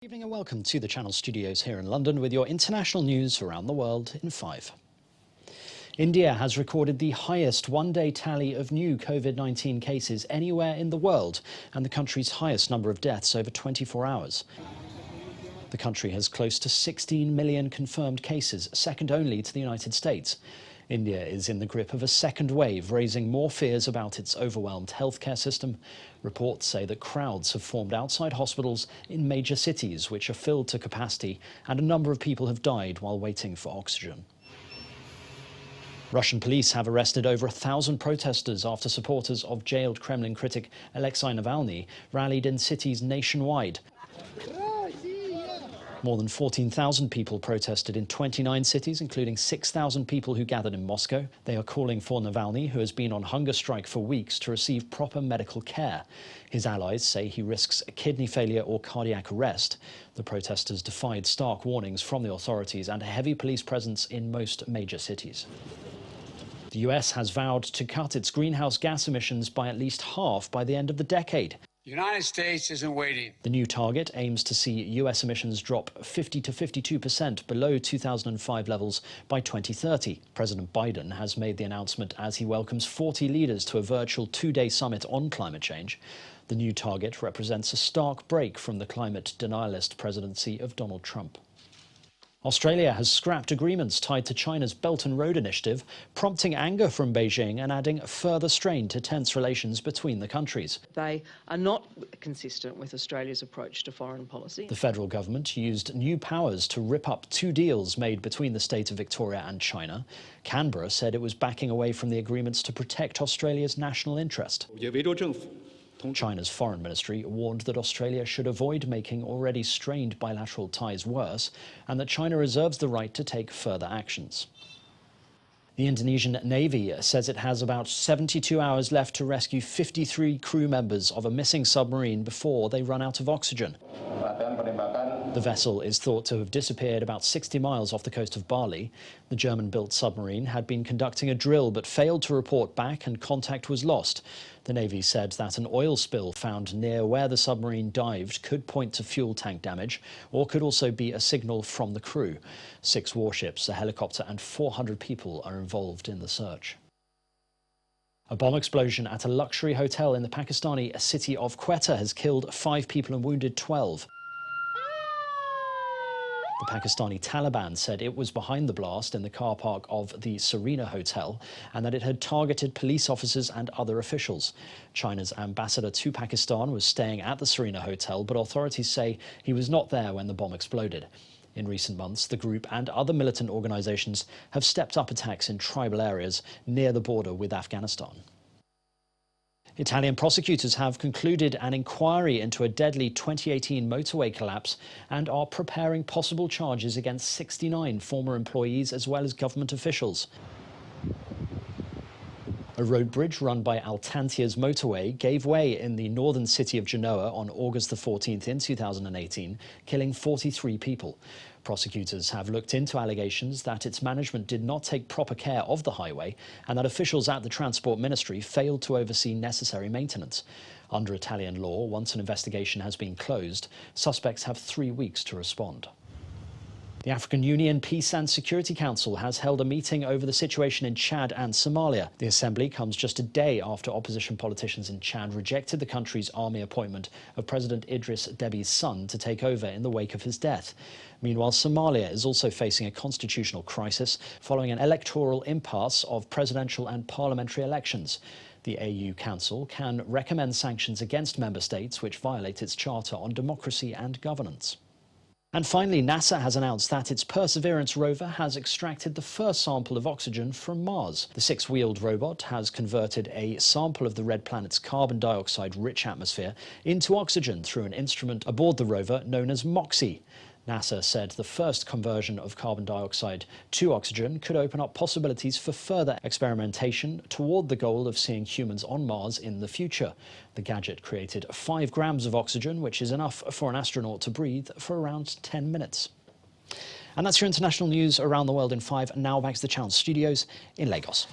Good evening and welcome to the Channel Studios here in London with your international news around the world in 5. India has recorded the highest one-day tally of new COVID-19 cases anywhere in the world and the country's highest number of deaths over 24 hours. The country has close to 16 million confirmed cases, second only to the United States. India is in the grip of a second wave, raising more fears about its overwhelmed healthcare system. Reports say that crowds have formed outside hospitals in major cities, which are filled to capacity, and a number of people have died while waiting for oxygen. Russian police have arrested over 1,000 protesters after supporters of jailed Kremlin critic Alexei Navalny rallied in cities nationwide. More than 14,000 people protested in 29 cities, including 6,000 people who gathered in Moscow. They are calling for Navalny, who has been on hunger strike for weeks, to receive proper medical care. His allies say he risks kidney failure or cardiac arrest. The protesters defied stark warnings from the authorities and a heavy police presence in most major cities. The US has vowed to cut its greenhouse gas emissions by at least half by the end of the decade. The United States isn't waiting. The new target aims to see US emissions drop 50 to 52% below 2005 levels by 2030. President Biden has made the announcement as he welcomes 40 leaders to a virtual two-day summit on climate change. The new target represents a stark break from the climate denialist presidency of Donald Trump. Australia has scrapped agreements tied to China's Belt and Road Initiative, prompting anger from Beijing and adding further strain to tense relations between the countries. They are not consistent with Australia's approach to foreign policy. The federal government used new powers to rip up two deals made between the state of Victoria and China. Canberra said it was backing away from the agreements to protect Australia's national interest. China's foreign ministry warned that Australia should avoid making already strained bilateral ties worse and that China reserves the right to take further actions. The Indonesian Navy says it has about 72 hours left to rescue 53 crew members of a missing submarine before they run out of oxygen. The vessel is thought to have disappeared about 60 miles off the coast of Bali. The German-built submarine had been conducting a drill but failed to report back and contact was lost. The Navy said that an oil spill found near where the submarine dived could point to fuel tank damage or could also be a signal from the crew. 6 warships, a helicopter and 400 people are involved in the search. A bomb explosion at a luxury hotel in the Pakistani city of Quetta has killed 5 people and wounded 12. The Pakistani Taliban said it was behind the blast in the car park of the Serena Hotel and that it had targeted police officers and other officials. China's ambassador to Pakistan was staying at the Serena Hotel, but authorities say he was not there when the bomb exploded. In recent months, the group and other militant organizations have stepped up attacks in tribal areas near the border with Afghanistan. Italian prosecutors have concluded an inquiry into a deadly 2018 motorway collapse and are preparing possible charges against 69 former employees as well as government officials. A road bridge run by Altantia's motorway gave way in the northern city of Genoa on August the 14th in 2018, killing 43 people. Prosecutors have looked into allegations that its management did not take proper care of the highway and that officials at the Transport Ministry failed to oversee necessary maintenance. Under Italian law, once an investigation has been closed, suspects have 3 weeks to respond. The African Union Peace and Security Council has held a meeting over the situation in Chad and Somalia. The assembly comes just a day after opposition politicians in Chad rejected the country's army appointment of President Idris Déby's son to take over in the wake of his death. Meanwhile, Somalia is also facing a constitutional crisis following an electoral impasse of presidential and parliamentary elections. The AU Council can recommend sanctions against member states which violate its Charter on Democracy and Governance. And finally, NASA has announced that its Perseverance rover has extracted the first sample of oxygen from Mars. The 6-wheeled robot has converted a sample of the red planet's carbon dioxide-rich atmosphere into oxygen through an instrument aboard the rover known as MOXIE. NASA said the first conversion of carbon dioxide to oxygen could open up possibilities for further experimentation toward the goal of seeing humans on Mars in the future. The gadget created 5 grams of oxygen, which is enough for an astronaut to breathe for around 10 minutes. And that's your international news around the world in 5. Now back to the Channel Studios in Lagos.